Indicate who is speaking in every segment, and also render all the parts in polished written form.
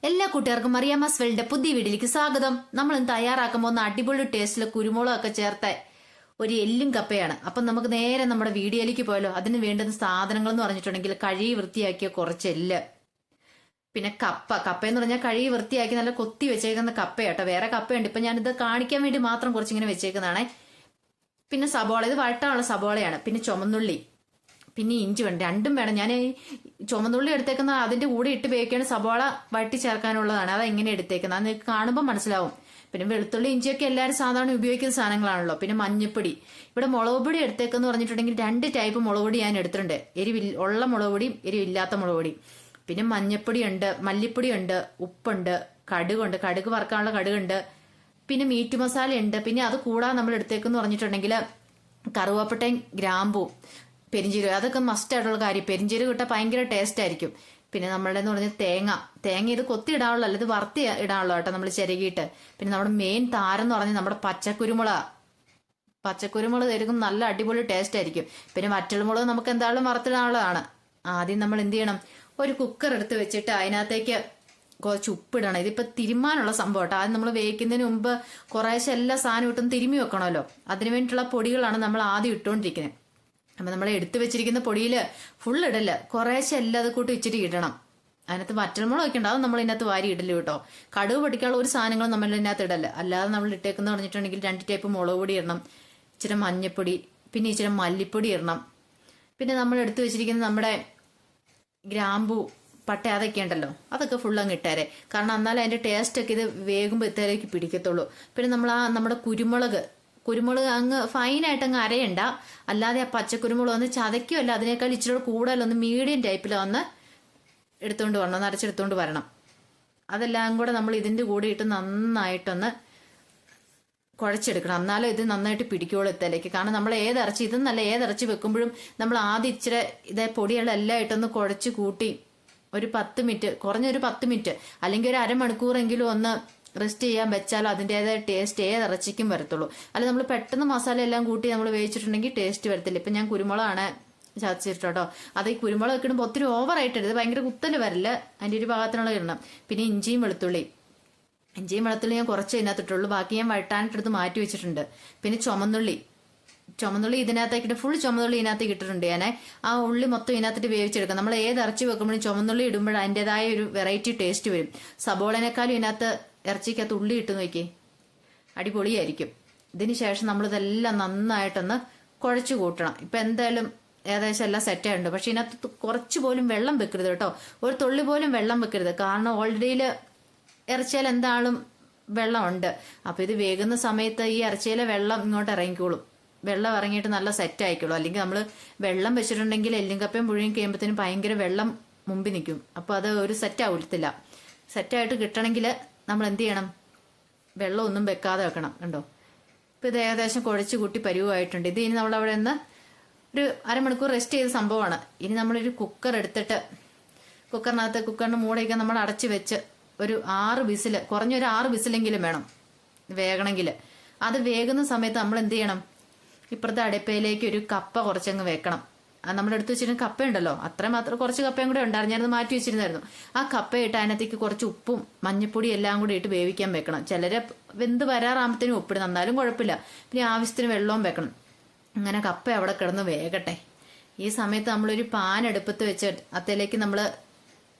Speaker 1: എല്ലാ കൂട്ടുകാർക്കും മറിയാമ്മസ് വേൾഡിന്റെ പുതിയ വീഡിയോയിലേക്ക് സ്വാഗതം. നമ്മൾ ഇന്ന് തയ്യാറാക്കാൻ പോകുന്ന അടിപൊളി ടേസ്റ്റിൽ കുരുമുളകൊക്കെ ചേർത്ത ഒരു എല്ലും കപ്പയാണ്. അപ്പം നമുക്ക് നേരെ നമ്മുടെ വീഡിയോയിലേക്ക് പോയാലോ. അതിന് വേണ്ടുന്ന സാധനങ്ങൾ എന്ന് പറഞ്ഞിട്ടുണ്ടെങ്കിൽ കഴുകി വൃത്തിയാക്കിയ കുറച്ച് എല്ല്, പിന്നെ കപ്പയെന്ന് പറഞ്ഞാൽ കഴുകി വൃത്തിയാക്കി നല്ല കൊത്തി വെച്ചേക്കുന്ന കപ്പയാട്ടോ. വേറെ കപ്പയുണ്ട്, ഇപ്പൊ ഞാനിത് കാണിക്കാൻ വേണ്ടി മാത്രം കുറച്ചിങ്ങനെ വെച്ചേക്കുന്നതാണേ. പിന്നെ സബോള, ഇത് വഴട്ടാനുള്ള സബോളയാണ്. പിന്നെ ചുമന്നുള്ളി, പിന്നെ ഇഞ്ചി വേണം, രണ്ടും വേണം. ഞാൻ ചുമന്നുള്ളി എടുത്തേക്കുന്ന അതിന്റെ കൂടെ ഇട്ട് വേവിക്കാണ്, സബോള വഴട്ടി ചേർക്കാനുള്ളതാണ്. അത് എങ്ങനെ എടുത്തേക്കുന്നത് അത് നിങ്ങൾക്ക് കാണുമ്പോൾ മനസ്സിലാവും. പിന്നെ വെളുത്തുള്ളി ഇഞ്ചിയൊക്കെ എല്ലാവരും സാധാരണ ഉപയോഗിക്കുന്ന സാധനങ്ങളാണല്ലോ. പിന്നെ മഞ്ഞപ്പൊടി, ഇവിടെ മുളക് പൊടി എടുത്തേക്കെന്ന് പറഞ്ഞിട്ടുണ്ടെങ്കിൽ 2 ടൈപ്പ് മുളക് പൊടി ഞാൻ എടുത്തിട്ടുണ്ട്. ഉള്ള മുളക് പൊടിയും എരിവില്ലാത്ത മുളക് പൊടി. പിന്നെ മഞ്ഞപ്പൊടി ഉണ്ട്, മല്ലിപ്പൊടി ഉണ്ട്, ഉപ്പുണ്ട്, കടുകുണ്ട്, കടുക് വറുക്കാനുള്ള കടുകുണ്ട്, പിന്നെ മീറ്റ് മസാല ഉണ്ട്. പിന്നെ അത് കൂടാതെ നമ്മൾ എടുത്തേക്കെന്ന് പറഞ്ഞിട്ടുണ്ടെങ്കിൽ കറുവാപ്പട്ടയും ഗ്രാമ്പൂ, പെരിഞ്ചീരകം, അതൊക്കെ മസ്റ്റ് ആയിട്ടുള്ള കാര്യം. പെരിഞ്ചീരകം ഇട്ടാൽ ഭയങ്കര ടേസ്റ്റ് ആയിരിക്കും. പിന്നെ നമ്മളുടെ എന്ന് പറഞ്ഞാൽ തേങ്ങ ഇത് കൊത്തി ഇടാനുള്ള അല്ല, ഇത് വറുത്തി ഇടാനുള്ള കേട്ടോ, നമ്മൾ ചിരകിയിട്ട്. പിന്നെ നമ്മുടെ മെയിൻ താരം എന്ന് പറഞ്ഞാൽ നമ്മുടെ പച്ചക്കുരുമുളക് തരുമ്പോൾ നല്ല അടിപൊളി ടേസ്റ്റ് ആയിരിക്കും. പിന്നെ വറ്റൽമുളക് നമുക്ക് എന്തായാലും വറുത്തിടാനുള്ളതാണ്. ആദ്യം നമ്മൾ എന്ത് ചെയ്യണം, ഒരു കുക്കർ എടുത്ത് വെച്ചിട്ട് അതിനകത്തേക്ക് കുറച്ച് ഉപ്പിടണം. ഇതിപ്പോ തിരുമാനുള്ള സംഭവം കേട്ടോ. ആദ്യം നമ്മൾ വേവിക്കുന്നതിന് മുമ്പ് കുറേശ്ശെ എല്ലാ സാധനം ഇട്ടൊന്ന് തിരുമ്മി വെക്കണമല്ലോ. അതിനു വേണ്ടിയിട്ടുള്ള പൊടികളാണ് നമ്മൾ ആദ്യം ഇട്ടുകൊണ്ടിരിക്കുന്നത്. അപ്പൊ നമ്മൾ എടുത്തു വെച്ചിരിക്കുന്ന പൊടിയിൽ ഫുൾ ഇടല്ല, കുറേശ്ശെ എല്ലാം അത് കൂട്ടി ഇച്ചിരി ഇടണം. അതിനകത്ത് വറ്റൽമുളക് ഒക്കെ ഉണ്ടാവും, നമ്മൾ ഇതിനകത്ത് വാരി ഇടല് കേട്ടോ. കടുക് പൊടിക്കാനുള്ള ഒരു സാധനങ്ങളും നമ്മൾ ഇതിനകത്ത് ഇടല്ല. അല്ലാതെ നമ്മൾ ഇട്ടേക്കെന്ന് പറഞ്ഞിട്ടുണ്ടെങ്കിൽ 2 ടൈപ്പ് മുളക് പൊടി ഇടണം, ഇച്ചിരി മഞ്ഞപ്പൊടി, പിന്നെ ഇച്ചിരി മല്ലിപ്പൊടി ഇടണം. പിന്നെ നമ്മൾ എടുത്തു വെച്ചിരിക്കുന്ന നമ്മുടെ ഗ്രാമ്പൂ, പട്ട, അതൊക്കെ ഉണ്ടല്ലോ, അതൊക്കെ ഫുൾ അങ്ങ് ഇട്ടേരെ. കാരണം എന്നാലും അതിന്റെ ടേസ്റ്റ് ഒക്കെ ഇത് വേകുമ്പോൾ ഇത്തേലേക്ക് പിടിക്കത്തുള്ളൂ. പിന്നെ നമ്മൾ നമ്മുടെ കുരുമുളക് അങ്ങ് ഫൈനായിട്ട് അങ്ങ് അരയണ്ട, അല്ലാതെ ആ പച്ചക്കുരുമുളക് ഒന്ന് ചതയ്ക്കുമല്ല, അതിനേക്കാൾ ഇച്ചിരി കൂടുതലൊന്ന് മീഡിയം ടൈപ്പിൽ ഒന്ന് എടുത്തുകൊണ്ട് വരണം, ഒന്ന് അരച്ചെടുത്തുകൊണ്ട് വരണം. അതെല്ലാം കൂടെ നമ്മൾ ഇതിന്റെ കൂടെ ഇട്ട് നന്നായിട്ടൊന്ന് കുഴച്ചെടുക്കണം. എന്നാലും ഇത് നന്നായിട്ട് പിടിക്കുള്ളൂ ഇത്തേലേക്ക്. കാരണം നമ്മൾ ഏതിറച്ചി ഇതെന്നല്ല, ഏതിറച്ചി വെക്കുമ്പോഴും നമ്മൾ ആദ്യം ഇച്ചിരി ഇതേ പൊടികളെല്ലാം ഇട്ടൊന്ന് കുഴച്ച് കൂട്ടി ഒരു 10 മിനിറ്റ്, കുറഞ്ഞൊരു 10 മിനിറ്റ് അല്ലെങ്കിൽ ഒരു അരമണിക്കൂറെങ്കിലും ഒന്ന് റെസ്റ്റ് ചെയ്യാൻ വെച്ചാൽ അതിൻ്റെതായ ടേസ്റ്റ് ഏതിറച്ചിക്കും വരത്തുള്ളൂ. അല്ല നമ്മൾ പെട്ടെന്ന് മസാല എല്ലാം കൂട്ടി നമ്മൾ വേവിച്ചിട്ടുണ്ടെങ്കിൽ ടേസ്റ്റ് വരത്തില്ല. ഇപ്പം ഞാൻ കുരുമുളകാണ് ചതച്ചിട്ടോ. അത് ഈ കുരുമുളക് ഇടുമ്പോൾ ഒത്തിരി ഓവറായിട്ട് ഇത് ഭയങ്കര കുത്തല് വരില്ല, അതിൻ്റെ ഒരു ഭാഗത്തിനുള്ള ഇടണം. പിന്നെ ഇഞ്ചിയും വെളുത്തുള്ളി ഞാൻ കുറച്ച് ഇതിനകത്തിട്ടുള്ളൂ, ബാക്കി ഞാൻ വഴട്ടാനിട്ടെടുത്ത് മാറ്റി വെച്ചിട്ടുണ്ട്. പിന്നെ ചുമന്നുള്ളി ഇതിനകത്തേക്കിട്ട് ഫുൾ ചുമന്നുള്ളി ഇതിനകത്തേക്ക് ഇട്ടിട്ടുണ്ട്. ഞാൻ ആ ഉള്ളി മൊത്തം ഇതിനകത്തിട്ട് വേവിച്ചെടുക്കാം. നമ്മൾ ഏത് ഇറച്ചി വെക്കുമ്പോഴും ചുമന്നുള്ളി ഇടുമ്പോൾ അതിൻ്റെതായ ഒരു വെറൈറ്റി ടേസ്റ്റ് വരും. സബോളനേക്കാളും ഇതിനകത്ത് ഇറച്ചിക്കകത്ത് ഉള്ളി ഇട്ട് നോക്കി അടിപൊളിയായിരിക്കും. ഇതിന് ശേഷം നമ്മളിതെല്ലാം നന്നായിട്ടൊന്ന് കുഴച്ചു കൂട്ടണം. ഇപ്പൊ എന്തായാലും ഏകദേശം എല്ലാം സെറ്റായിട്ടുണ്ട്. പക്ഷെ ഇതിനകത്ത് കുറച്ച് പോലും വെള്ളം വെക്കരുത് കേട്ടോ, ഒരു തുള്ളി പോലും വെള്ളം വെക്കരുത്. കാരണം ഓൾറെഡിയിൽ ഇറച്ചിയിൽ എന്താളും വെള്ളമുണ്ട്. അപ്പൊ ഇത് വേകുന്ന സമയത്ത് ഈ ഇറച്ചിയിലെ വെള്ളം ഇങ്ങോട്ട് ഇറങ്ങിക്കോളും. വെള്ളം ഇറങ്ങിയിട്ട് നല്ല സെറ്റ് ആയിക്കോളും. അല്ലെങ്കിൽ നമ്മൾ വെള്ളം വെച്ചിട്ടുണ്ടെങ്കിൽ എല്ലും കപ്പയും പുഴുങ്ങി കഴിയുമ്പോഴത്തേനും ഭയങ്കര വെള്ളം മുമ്പിൽ നിൽക്കും. അപ്പൊ അത് ഒരു സെറ്റ് ആവത്തില്ല. സെറ്റായിട്ട് കിട്ടണമെങ്കിൽ നമ്മൾ എന്ത് ചെയ്യണം, വെള്ളം ഒന്നും വെക്കാതെ വെക്കണം. കണ്ടോ, ഇപ്പൊ ഇത് ഏകദേശം കുഴച്ച് കൂട്ടി പരുവായിട്ടുണ്ട്. ഇത് ഇനി നമ്മൾ അവിടെ നിന്ന് ഒരു അരമണിക്കൂർ റെസ്റ്റ് ചെയ്ത സംഭവമാണ്. ഇനി നമ്മളൊരു കുക്കർ എടുത്തിട്ട് കുക്കറിന്റെ മൂടയൊക്കെ നമ്മൾ അടച്ചു വെച്ച് ഒരു 6 വിസിൽ, കുറഞ്ഞൊരു 6 വിസിലെങ്കിലും വേണം വേകണമെങ്കിൽ. അത് വേകുന്ന സമയത്ത് നമ്മൾ എന്ത് ചെയ്യണം, ഇപ്പുറത്തെ അടുപ്പയിലേക്ക് ഒരു കപ്പ കുറച്ചങ്ങ് വെക്കണം. നമ്മുടെ അടുത്ത് വെച്ചിരുന്ന കപ്പയുണ്ടല്ലോ, മാത്രം കുറച്ച് കപ്പയും കൂടെ ഉണ്ടായിരുന്നു, ഞാനത് മാറ്റി വെച്ചിരുന്നായിരുന്നു. ആ കപ്പയിട്ട് അതിനകത്തേക്ക് കുറച്ച് ഉപ്പും മഞ്ഞപ്പൊടി എല്ലാം കൂടി ഇട്ട് വേവിക്കാൻ വെക്കണം. ചിലരെ വെന്ത് വരാറാകുമ്പത്തേനും ഉപ്പിടും, എന്നാലും കുഴപ്പമില്ല. പിന്നെ ആവശ്യത്തിന് വെള്ളവും വെക്കണം. അങ്ങനെ കപ്പ അവിടെ കിടന്ന് വേകട്ടെ. ഈ സമയത്ത് നമ്മളൊരു പാൻ അടുപ്പത്ത് വെച്ച് അതിലേക്ക് നമ്മൾ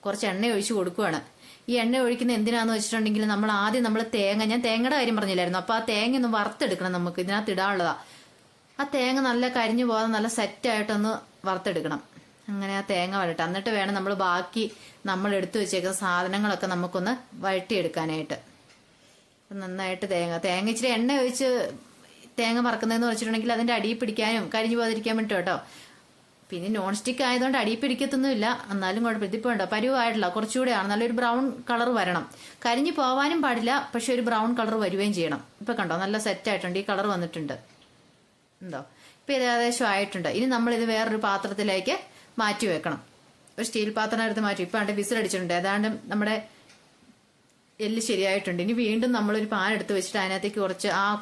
Speaker 1: കുറച്ച് എണ്ണ ഒഴിച്ച് കൊടുക്കുകയാണ്. ഈ എണ്ണ ഒഴിക്കുന്ന എന്തിനാന്ന് വെച്ചിട്ടുണ്ടെങ്കിൽ നമ്മൾ ആദ്യം ഞാൻ തേങ്ങയുടെ കാര്യം പറഞ്ഞില്ലായിരുന്നു, അപ്പൊ ആ തേങ്ങ ഒന്ന് വറുത്തെടുക്കണം. നമുക്ക് ഇതിനകത്ത് ഇടാനുള്ളതാ. ആ തേങ്ങ നല്ല കരിഞ്ഞു പോകാതെ നല്ല സെറ്റായിട്ടൊന്ന് വറുത്തെടുക്കണം. അങ്ങനെ ആ തേങ്ങ വരട്ടെ. എന്നിട്ട് വേണം നമ്മൾ ബാക്കി നമ്മൾ എടുത്തു വെച്ചേക്കുന്ന സാധനങ്ങളൊക്കെ നമുക്കൊന്ന് വഴട്ടിയെടുക്കാനായിട്ട്. നന്നായിട്ട് തേങ്ങ ഇച്ചിരി എണ്ണ ഒഴിച്ച് തേങ്ങ വറക്കുന്നതെന്ന് വെച്ചിട്ടുണ്ടെങ്കിൽ അതിന്റെ അടിയിൽ പിടിക്കാനും കരിഞ്ഞു പോകാതിരിക്കാൻ വേണ്ടി കേട്ടോ. പിന്നെ നോൺ സ്റ്റിക്ക് ആയതുകൊണ്ട് അടിയിൽ പിടിക്കത്തൊന്നുമില്ല, എന്നാലും കുഴപ്പമില്ല. ഇതിപ്പോ ഉണ്ടോ പരുവായിട്ടില്ല, കുറച്ചുകൂടെയാണ്, നല്ലൊരു ബ്രൗൺ കളർ വരണം. കരിഞ്ഞു പോവാനും പാടില്ല, പക്ഷെ ഒരു ബ്രൗൺ കളർ വരുകയും ചെയ്യണം. ഇപ്പൊ കണ്ടോ നല്ല സെറ്റ് ആയിട്ടുണ്ട്, ഈ കളർ വന്നിട്ടുണ്ട്. ഉണ്ടോ, ഇപ്പൊ ഇത് ഏകദേശം ആയിട്ടുണ്ട്. ഇനി നമ്മളിത് വേറൊരു പാത്രത്തിലേക്ക് മാറ്റി വെക്കണം. ഒരു സ്റ്റീൽ പാത്രം എടുത്ത് മാറ്റി. ഇപ്പൊ ആണ്ട് വിസിലടിച്ചിട്ടുണ്ട്, ഏതാണ്ട് നമ്മുടെ എല്ല് ശരിയായിട്ടുണ്ട്. ഇനി വീണ്ടും നമ്മളൊരു പാൻ എടുത്ത് വെച്ചിട്ട് അതിനകത്തേക്ക്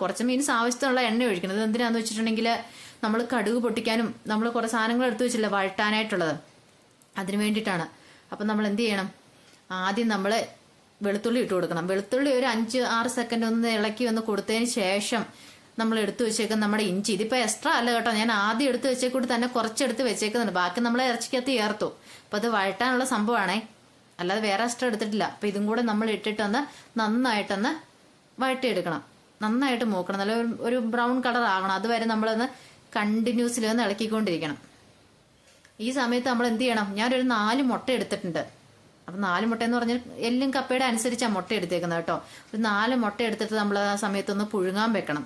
Speaker 1: കുറച്ച് മീൻസ് ആവശ്യത്തിനുള്ള എണ്ണ ഒഴിക്കണം. ഇത് എന്തിനാന്ന് വെച്ചിട്ടുണ്ടെങ്കിൽ നമ്മൾ കടുക് പൊട്ടിക്കാനും നമ്മൾ കുറെ സാധനങ്ങൾ എടുത്ത് വെച്ചില്ല വഴട്ടാനായിട്ടുള്ളത്, അതിന് വേണ്ടിയിട്ടാണ്. അപ്പം നമ്മൾ എന്ത് ചെയ്യണം, ആദ്യം നമ്മൾ വെളുത്തുള്ളി ഇട്ട് കൊടുക്കണം. വെളുത്തുള്ളി ഒരു 5-6 സെക്കൻഡ് ഒന്ന് ഇളക്കി ഒന്ന് കൊടുത്തതിന് ശേഷം നമ്മൾ എടുത്തു വെച്ചേക്കുന്ന നമ്മുടെ ഇഞ്ചി, ഇതിപ്പോൾ എക്സ്ട്രാ അല്ല കേട്ടോ, ഞാൻ ആദ്യം എടുത്ത് വെച്ചേക്കൂട്ട് തന്നെ കുറച്ചെടുത്ത് വെച്ചേക്കുന്നുണ്ട്, ബാക്കി നമ്മൾ ഇറച്ചിക്കകത്ത് ചേർത്തു. അപ്പോൾ അത് വഴട്ടാനുള്ള സംഭവമാണേ, അല്ലാതെ വേറെ എക്സ്ട്രാ എടുത്തിട്ടില്ല. അപ്പോൾ ഇതും കൂടെ നമ്മൾ ഇട്ടിട്ടൊന്ന് നന്നായിട്ടൊന്ന് വഴട്ടിയെടുക്കണം, നന്നായിട്ട് മൂക്കണം, നല്ല ഒരു ബ്രൗൺ കളർ ആകണം. അതുവരെ നമ്മളൊന്ന് കണ്ടിന്യൂസ്ലി ഒന്ന് ഇളക്കിക്കൊണ്ടിരിക്കണം. ഈ സമയത്ത് നമ്മൾ എന്ത് ചെയ്യണം, ഞാനൊരു 4 മുട്ട എടുത്തിട്ടുണ്ട്. അപ്പം 4 മുട്ട എന്ന് പറഞ്ഞാൽ എല്ലും കപ്പയുടെ അനുസരിച്ചാണ് മുട്ട എടുത്തേക്കുന്നത് കേട്ടോ. ഒരു 4 മുട്ട എടുത്തിട്ട് നമ്മൾ ആ സമയത്തൊന്ന് പുഴുങ്ങാൻ വെക്കണം.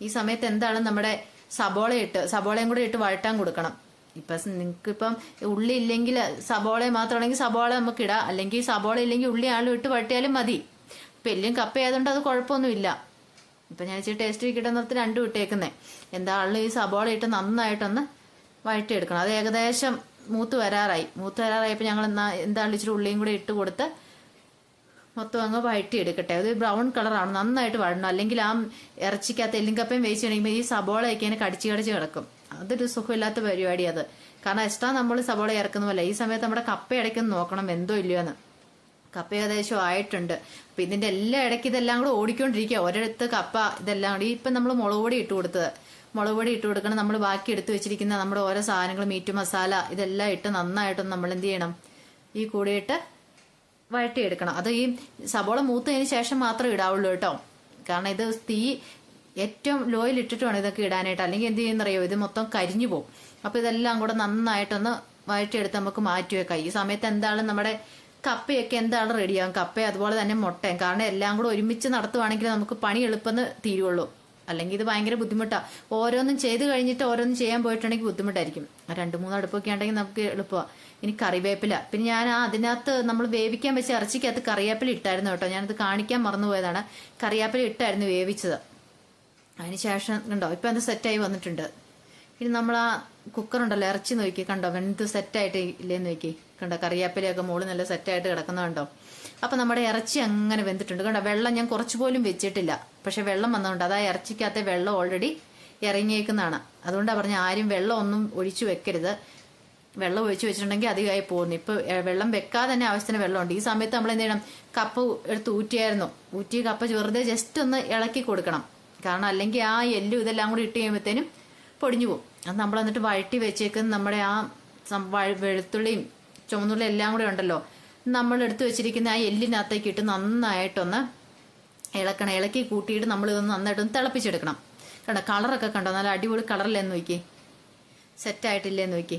Speaker 1: ഈ സമയത്ത് എന്താണ് നമ്മുടെ സബോളയും കൂടെ ഇട്ട് വഴട്ടാൻ കൊടുക്കണം. നിങ്ങൾക്കിപ്പം ഉള്ളി ഇല്ലെങ്കിൽ സബോള മാത്രമാണെങ്കിൽ സബോള നമുക്ക് ഇടാം, അല്ലെങ്കിൽ സബോള ഇല്ലെങ്കിൽ ഉള്ളി ആളും ഇട്ട് വഴട്ടിയാലും മതി. ഇപ്പം എല്ലും കപ്പ ആയതുകൊണ്ട് അത് കുഴപ്പമൊന്നുമില്ല. ഇപ്പം ഞാൻ ഇച്ചിരി ടേസ്റ്റ് കിട്ടാൻ നിർത്തി 2 ഇട്ടേക്കുന്നേ. എന്താണെങ്കിലും ഈ സബോള ഇട്ട് നന്നായിട്ടൊന്ന് വഴട്ടിയെടുക്കണം. അത് ഏകദേശം മൂത്ത് വരാറായപ്പോൾ ഞങ്ങൾ എന്താണ് ഇച്ചിരി ഉള്ളിയും കൂടെ ഇട്ട് കൊടുത്ത് മൊത്തം അങ്ങ് വഴട്ടിയെടുക്കട്ടെ. അത് ബ്രൗൺ കളറാണ്, നന്നായിട്ട് വഴണം. അല്ലെങ്കിൽ ആ ഇറച്ചിക്കകത്ത് എല്ലിങ്കപ്പയും വേവിച്ച് കഴിയുമ്പോൾ ഈ സബോളയൊക്കെ ഇങ്ങനെ കടിച്ച് കടിച്ച് അതൊരു സുഖമില്ലാത്ത പരിപാടി അത്. കാരണം എക്സ്ട്രാ നമ്മൾ സബോള ഇറക്കുന്നതല്ല. ഈ സമയത്ത് നമ്മുടെ കപ്പ ഇടയ്ക്കൊന്ന് നോക്കണം വെന്തോ ഇല്ലയോ എന്ന്. കപ്പ ഏകദേശം ആയിട്ടുണ്ട്. അപ്പം ഇതിൻ്റെ എല്ലാ ഇടയ്ക്ക് ഇതെല്ലാം കൂടെ ഓടിക്കൊണ്ടിരിക്കുക, ഒരിടത്ത് കപ്പ ഇതെല്ലാം കൂടി. ഇപ്പം നമ്മൾ മുളക് പൊടി ഇട്ട് കൊടുക്കണം. നമ്മൾ ബാക്കി എടുത്ത് വെച്ചിരിക്കുന്ന നമ്മുടെ ഓരോ സാധനങ്ങൾ, മീറ്റ് മസാല ഇതെല്ലാം ഇട്ട് നന്നായിട്ടൊന്ന് നമ്മൾ എന്ത് ചെയ്യണം, ഈ കൂടിയിട്ട് വഴട്ടിയെടുക്കണം. അത് ഈ സബോള മൂത്തതിന് ശേഷം മാത്രമേ ഇടാവുള്ളൂ കേട്ടോ. കാരണം ഇത് തീ ഏറ്റവും ലോയിൽ ഇട്ടിട്ട് വേണം ഇതൊക്കെ ഇടാനായിട്ട്, അല്ലെങ്കിൽ എന്ത് ചെയ്യുന്നറിയോ, ഇത് മൊത്തം കരിഞ്ഞു പോകും. അപ്പോൾ ഇതെല്ലാം കൂടെ നന്നായിട്ടൊന്ന് വഴറ്റിയെടുത്ത് നമുക്ക് മാറ്റി വെക്കാം. ഈ സമയത്ത് എന്താണ് നമ്മുടെ കപ്പയൊക്കെ എന്താണ് റെഡിയാകും, കപ്പ അതുപോലെ തന്നെ മുട്ടയും. കാരണം എല്ലാം കൂടെ ഒരുമിച്ച് നടത്തുവാണെങ്കിൽ നമുക്ക് പണി എളുപ്പമെന്ന് തീരുള്ളൂ. അല്ലെങ്കിൽ ഇത് ഭയങ്കര ബുദ്ധിമുട്ടാണ്. ഓരോന്നും ചെയ്ത് കഴിഞ്ഞിട്ട് ഓരോന്നും ചെയ്യാൻ പോയിട്ടുണ്ടെങ്കിൽ ബുദ്ധിമുട്ടായിരിക്കും. 2-3 അടുപ്പൊക്കെ ഉണ്ടെങ്കിൽ നമുക്ക് എളുപ്പമാണ്. ഇനി കറിവേപ്പില, പിന്നെ ഞാൻ അതിനകത്ത് നമ്മൾ വേവിക്കാൻ വെച്ച ഇറച്ചിക്കകത്ത് കറിവേപ്പില ഇട്ടായിരുന്നു കേട്ടോ. ഞാനത് കാണിക്കാൻ മറന്നുപോയതാണ്. കറിവേപ്പില ഇട്ടായിരുന്നു വേവിച്ചത്. അതിന് ശേഷം കണ്ടോ ഇപ്പം അത് സെറ്റായി വന്നിട്ടുണ്ട്. ഇനി നമ്മൾ ആ കുക്കറുണ്ടല്ലോ, ഇറച്ചി നോക്കി കണ്ടോ വെന്ത് സെറ്റായിട്ട് ഇല്ലേന്ന് നോക്കി കണ്ടോ, കറിവേപ്പിലയൊക്കെ മുകളിൽ നല്ല സെറ്റായിട്ട് കിടക്കുന്നത് കണ്ടോ. അപ്പം നമ്മുടെ ഇറച്ചി അങ്ങനെ വെന്തിട്ടുണ്ട് കണ്ടോ. വെള്ളം ഞാൻ കുറച്ച് പോലും വെച്ചിട്ടില്ല, പക്ഷെ വെള്ളം വന്നതുകൊണ്ട് അത് ആ ഇറച്ചിക്കകത്തെ വെള്ളം ഓൾറെഡി ഇറങ്ങിയേക്കുന്നതാണ്. അതുകൊണ്ടാണ് പറഞ്ഞ ആരും വെള്ളം ഒന്നും ഒഴിച്ചു വെക്കരുത്. വെള്ളം ഒഴിച്ചു വെച്ചിട്ടുണ്ടെങ്കിൽ അധികമായി പോകുന്നു. ഇപ്പം വെള്ളം വെക്കാതെ തന്നെ ആവശ്യത്തിന് വെള്ളമുണ്ട്. ഈ സമയത്ത് നമ്മൾ എന്ത് ചെയ്യണം, കപ്പ എടുത്ത് ഊറ്റിയ കപ്പ വെറുതെ ജസ്റ്റ് ഒന്ന് ഇളക്കി കൊടുക്കണം. കാരണം അല്ലെങ്കിൽ ആ എല്ലും ഇതെല്ലാം കൂടി ഇട്ട് കഴിയുമ്പോഴത്തേനും പൊടിഞ്ഞു പോകും. അത് നമ്മൾ എന്നിട്ട് വഴറ്റി വെച്ചേക്കുന്ന നമ്മുടെ ആ വെളുത്തുള്ളിയും ചുവന്നുള്ളിയും എല്ലാം കൂടെ ഉണ്ടല്ലോ, നമ്മൾ എടുത്തു വെച്ചിരിക്കുന്ന ആ എല്ലിനകത്തേക്ക് ഇട്ട് നന്നായിട്ടൊന്ന് ഇളക്കണം. ഇളക്കി കൂട്ടിയിട്ട് നമ്മൾ ഇതൊന്ന് നന്നായിട്ടൊന്ന് തിളപ്പിച്ചെടുക്കണം. കണ്ടോ കളറൊക്കെ കണ്ടോ, നല്ല അടിപൊളി കളറില്ലെന്ന് നോക്കി, സെറ്റായിട്ടില്ലേന്ന് നോക്കി.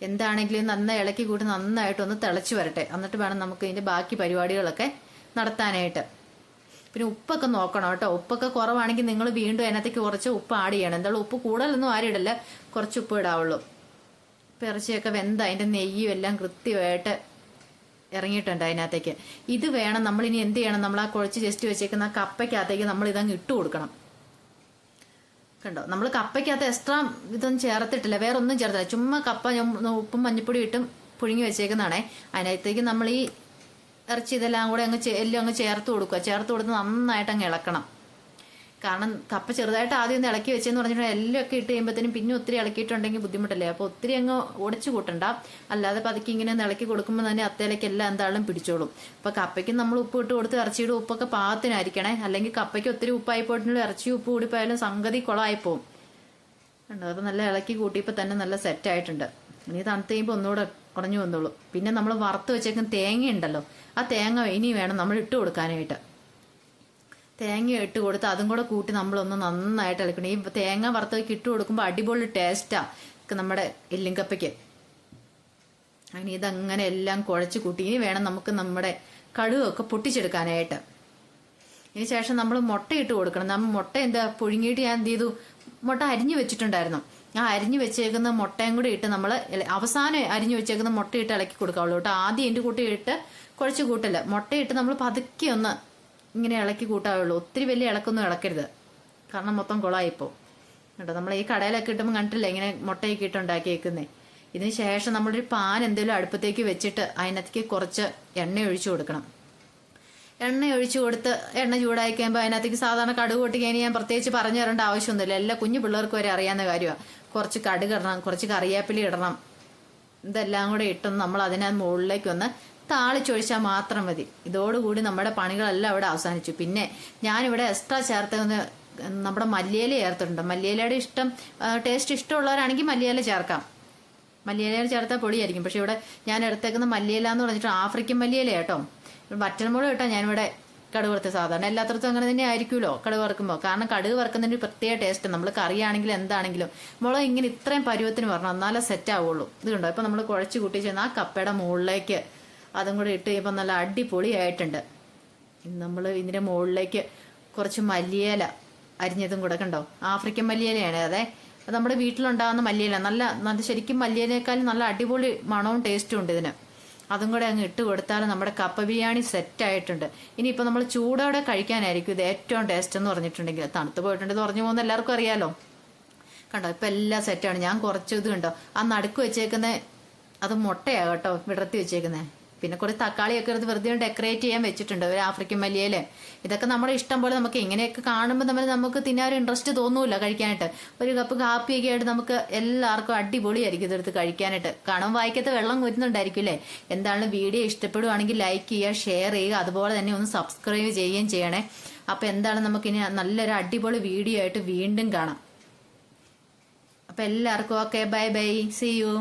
Speaker 1: എന്താണെങ്കിലും നന്നായി ഇളക്കി കൂട്ടി നന്നായിട്ടൊന്ന് തിളച്ച് വരട്ടെ. എന്നിട്ട് വേണം നമുക്ക് ഇതിൻ്റെ ബാക്കി പരിപാടികളൊക്കെ നടത്താനായിട്ട്. പിന്നെ ഉപ്പൊക്കെ നോക്കണം കേട്ടോ. ഉപ്പൊക്കെ കുറവാണെങ്കിൽ നിങ്ങൾ വീണ്ടും അതിനകത്തേക്ക് കുറച്ച് ഉപ്പ് ആഡ് ചെയ്യണം. എന്തായാലും ഉപ്പ് കൂടുതലൊന്നും ആരും ഇടല്ല, കുറച്ച് ഉപ്പ് ഇടാവുള്ളൂ. ഇപ്പം ഇറച്ചിയൊക്കെ വെന്ത് അതിൻ്റെ നെയ്യും എല്ലാം കൃത്യമായിട്ട് ഇറങ്ങിയിട്ടുണ്ട് അതിനകത്തേക്ക്. ഇത് വേണം നമ്മളിനി എന്ത് ചെയ്യണം, നമ്മൾ ആ കുഴച്ച് ജസ്റ്റ് വെച്ചേക്കുന്ന കപ്പയ്ക്കകത്തേക്ക് നമ്മൾ ഇതങ്ങ് ഇട്ട് കൊടുക്കണം. കണ്ടോ, നമ്മൾ കപ്പയ്ക്കകത്ത് എക്സ്ട്രാ ഇതൊന്നും ചേർത്തിട്ടില്ല, വേറെ ഒന്നും ചേർത്തില്ല. ചുമ്മാ കപ്പ ഉപ്പും മഞ്ഞപ്പൊടി ഇട്ടും പുഴുങ്ങി വെച്ചേക്കുന്നതാണേ. അതിനകത്തേക്ക് നമ്മൾ ഈ ഇറച്ചി ഇതെല്ലാം കൂടെ എല്ലാം അങ്ങ് ചേർത്ത് കൊടുത്ത് നന്നായിട്ട് അങ്ങ് ഇളക്കണം. കാരണം കപ്പ ചെറുതായിട്ട് ആദ്യം ഒന്ന് ഇളക്കി വെച്ചെന്ന് പറഞ്ഞിട്ടുണ്ടെങ്കിൽ എല്ലാം ഒക്കെ ഇട്ട് കഴിയുമ്പോഴത്തേനും പിന്നെ ഒത്തിരി ഇളക്കിയിട്ടുണ്ടെങ്കിൽ ബുദ്ധിമുട്ടല്ലേ. അപ്പോൾ ഒത്തിരി അങ്ങ് ഉടച്ചു കൂട്ടണ്ട, അല്ലാതെ പതുക്കി ഇങ്ങനെ ഇളക്കി കൊടുക്കുമ്പോൾ തന്നെ അത്തേലേക്ക് എല്ലാം എന്തായാലും പിടിച്ചോളും. അപ്പോൾ കപ്പയ്ക്ക് നമ്മൾ ഉപ്പ് ഇട്ട് കൊടുത്ത് ഇറച്ചിയുടെ ഉപ്പൊക്കെ പാകത്തിനായിരിക്കണേ, അല്ലെങ്കിൽ കപ്പയ്ക്ക് ഒത്തിരി ഉപ്പായി പോയിട്ടുണ്ടെങ്കിൽ ഇറച്ചി ഉപ്പ് കൂടിപ്പോയാലും സംഗതി കുളമായിപ്പോവും. കണ്ടോ, അപ്പോൾ നല്ല ഇളക്കി കൂട്ടിയപ്പോൾ തന്നെ നല്ല സെറ്റായിട്ടുണ്ട്. ഇനി തണുത്ത് കഴിയുമ്പോൾ ഒന്നുകൂടെ കുറഞ്ഞു വന്നോളൂ. പിന്നെ നമ്മൾ വറുത്ത് വെച്ചേക്കുന്ന തേങ്ങ ഉണ്ടല്ലോ, ആ തേങ്ങ ഇനി വേണം നമ്മൾ ഇട്ട് കൊടുക്കാനായിട്ട്. തേങ്ങ ഇട്ട് കൊടുത്ത് അതും കൂടെ കൂട്ടി നമ്മളൊന്ന് നന്നായിട്ട് ഇളക്കണം. ഈ തേങ്ങ വറുത്തൊക്കെ ഇട്ട് കൊടുക്കുമ്പോൾ അടിപൊളി ടേസ്റ്റാണ് നമ്മുടെ എല്ലിങ്കപ്പയ്ക്ക്. അങ്ങനെ ഇതങ്ങനെ എല്ലാം കുഴച്ച് കൂട്ടി ഇനി വേണം നമുക്ക് നമ്മുടെ കടുകൊക്കെ പൊട്ടിച്ചെടുക്കാനായിട്ട്. ഇതിന് ശേഷം നമ്മൾ മുട്ട ഇട്ട് കൊടുക്കണം. നമ്മൾ മുട്ട എന്താ പുഴുങ്ങിയിട്ട് ഞാൻ എന്ത് ചെയ്തു, മുട്ട അരിഞ്ഞു വെച്ചിട്ടുണ്ടായിരുന്നു. ആ അരിഞ്ഞു വെച്ചേക്കുന്ന മുട്ടയും കൂടി ഇട്ട് നമ്മൾ അവസാനം അരിഞ്ഞു വെച്ചേക്കുന്ന മുട്ട ഇട്ട് ഇളക്കി കൊടുക്കാവുള്ളൂ കേട്ടോ. ആദ്യം എൻ്റെ കൂട്ടി ഇട്ട് കുഴച്ച് കൂട്ടില്ല, മുട്ടയിട്ട് നമ്മൾ പതുക്കെ ഒന്ന് ഇങ്ങനെ ഇളക്കി കൂട്ടാവുള്ളൂ. ഒത്തിരി വലിയ ഇളക്കൊന്നും ഇളക്കരുത്, കാരണം മൊത്തം കുളമായിപ്പോൾ കേട്ടോ. നമ്മൾ ഈ കടയിലൊക്കെ കിട്ടുമ്പോൾ കണ്ടിട്ടില്ല ഇങ്ങനെ മുട്ടയൊക്കെ ഇട്ട് ഉണ്ടാക്കിയേക്കുന്നേ. ഇതിന് ശേഷം നമ്മളൊരു പാൻ എന്തെങ്കിലും അടുപ്പത്തേക്ക് വെച്ചിട്ട് അതിനകത്തേക്ക് കുറച്ച് എണ്ണ ഒഴിച്ചു കൊടുക്കണം. എണ്ണ ഒഴിച്ചു കൊടുത്ത് എണ്ണ ചൂടായി കഴിയുമ്പോൾ അതിനകത്തേക്ക് സാധാരണ കടുക് പൊട്ടിക്കാൻ ഞാൻ പ്രത്യേകിച്ച് പറഞ്ഞു തരേണ്ട ആവശ്യമൊന്നുമില്ല, എല്ലാ കുഞ്ഞു പിള്ളേർക്ക് വരെ അറിയാവുന്ന കാര്യമാണ്. കുറച്ച് കടുക് ഇടണം, കുറച്ച് കറിവേപ്പില ഇടണം. ഇതെല്ലാം കൂടെ ഇട്ടൊന്ന് നമ്മൾ അതിനകത്ത് മുകളിലേക്ക് ഒന്ന് താളിച്ചൊഴിച്ചാൽ മാത്രം മതി. ഇതോടുകൂടി നമ്മുടെ പണികളെല്ലാം ഇവിടെ അവസാനിച്ചു. പിന്നെ ഞാനിവിടെ എക്സ്ട്രാ ചേർത്തത് നമ്മുടെ മല്ലിയില ചേർത്തിട്ടുണ്ട്. മല്ലിയിലയുടെ ടേസ്റ്റ് ഇഷ്ടമുള്ളവരാണെങ്കിൽ മല്ലിയില ചേർക്കാം. മല്ലിയില ചേർത്താൽ പൊളിയായിരിക്കും. പക്ഷെ ഇവിടെ ഞാൻ എടുത്തേക്കുന്ന മല്ലിയില എന്ന് പറഞ്ഞിട്ട് ആഫ്രിക്കൻ മല്ലിയില കേട്ടോ. വറ്റൽമുളക് കേട്ടോ ഞാനിവിടെ കടുക് വറുത്ത്. സാധാരണ എല്ലാത്തടത്തും അങ്ങനെ തന്നെ ആയിരിക്കുമല്ലോ കടുക് വറുക്കുമ്പോൾ. കാരണം കടുക് വറുക്കുന്നതിന് പ്രത്യേക ടേസ്റ്റ്. നമ്മൾ കറിയാണെങ്കിലും എന്താണെങ്കിലും മുളക് ഇങ്ങനെ ഇത്രയും പരുവത്തിന് വരണം, എന്നാലേ സെറ്റ് ആവുള്ളൂ. ഇത് കണ്ടോ, ഇപ്പം നമ്മൾ കുഴച്ച് കൂട്ടി ചെയ്യുന്ന ആ കപ്പയുടെ മുകളിലേക്ക് അതും കൂടെ ഇട്ട് കഴിയുമ്പോൾ നല്ല അടിപൊളിയായിട്ടുണ്ട്. നമ്മൾ ഇതിൻ്റെ മുകളിലേക്ക് കുറച്ച് മല്ലിയില അരിഞ്ഞതും കൂടെ കണ്ടോ, ആഫ്രിക്കൻ മല്ലിയിലയാണ്. അതെ, അത് നമ്മുടെ വീട്ടിലുണ്ടാകുന്ന മല്ലിയില. നല്ല ശരിക്കും മല്ലിയിലേക്കാളും നല്ല അടിപൊളി മണവും ടേസ്റ്റും ഉണ്ട് ഇതിന്. അതും കൂടെ അങ്ങ് ഇട്ട് കൊടുത്താൽ നമ്മുടെ കപ്പ ബിരിയാണി സെറ്റായിട്ടുണ്ട്. ഇനിയിപ്പോൾ നമ്മൾ ചൂടോടെ കഴിക്കാനായിരിക്കും ഇത് ഏറ്റവും ടേസ്റ്റ് എന്ന് പറഞ്ഞിട്ടുണ്ടെങ്കിൽ. തണുത്ത് പോയിട്ടുണ്ടെന്ന് പറഞ്ഞു പോകുന്ന എല്ലാവർക്കും അറിയാലോ. കണ്ടോ, ഇപ്പം എല്ലാം സെറ്റാണ്. ഞാൻ കുറച്ച് ഇത് കണ്ടോ, ആ നടുക്ക് വെച്ചേക്കുന്നത് അത് മുട്ടയാണ് കേട്ടോ വിടർത്തി വെച്ചേക്കുന്നത്. പിന്നെ കുറച്ച് തക്കാളിയൊക്കെ എടുത്ത് വെറുതെ ഡെക്കറേറ്റ് ചെയ്യാൻ വെച്ചിട്ടുണ്ട്, ഒരു ആഫ്രിക്കൻ മല്ലിയില. ഇതൊക്കെ നമ്മുടെ ഇഷ്ടം പോലെ നമുക്ക് ഇങ്ങനെയൊക്കെ കാണുമ്പോൾ നമുക്ക് തിന്നാൻ ഒരു ഇൻട്രസ്റ്റ് തോന്നൂല കഴിക്കാനായിട്ട്. ഒരു കപ്പ് കാപ്പിയൊക്കെ ആയിട്ട് നമുക്ക് എല്ലാവർക്കും അടിപൊളിയായിരിക്കും ഇതെടുത്ത് കഴിക്കാനായിട്ട്. കാണുമ്പോൾ വായിക്കത്ത് വെള്ളം വരുന്നുണ്ടായിരിക്കും അല്ലേ. എന്താണ് വീഡിയോ ഇഷ്ടപ്പെടുവാണെങ്കിൽ ലൈക്ക് ചെയ്യുക, ഷെയർ ചെയ്യുക, അതുപോലെ തന്നെ ഒന്ന് സബ്സ്ക്രൈബ് ചെയ്യുകയും ചെയ്യണേ. അപ്പോൾ എന്താണ് നമുക്കിനി നല്ലൊരു അടിപൊളി വീഡിയോ ആയിട്ട് വീണ്ടും കാണാം. അപ്പോൾ എല്ലാവർക്കും okay, bye bye, see U.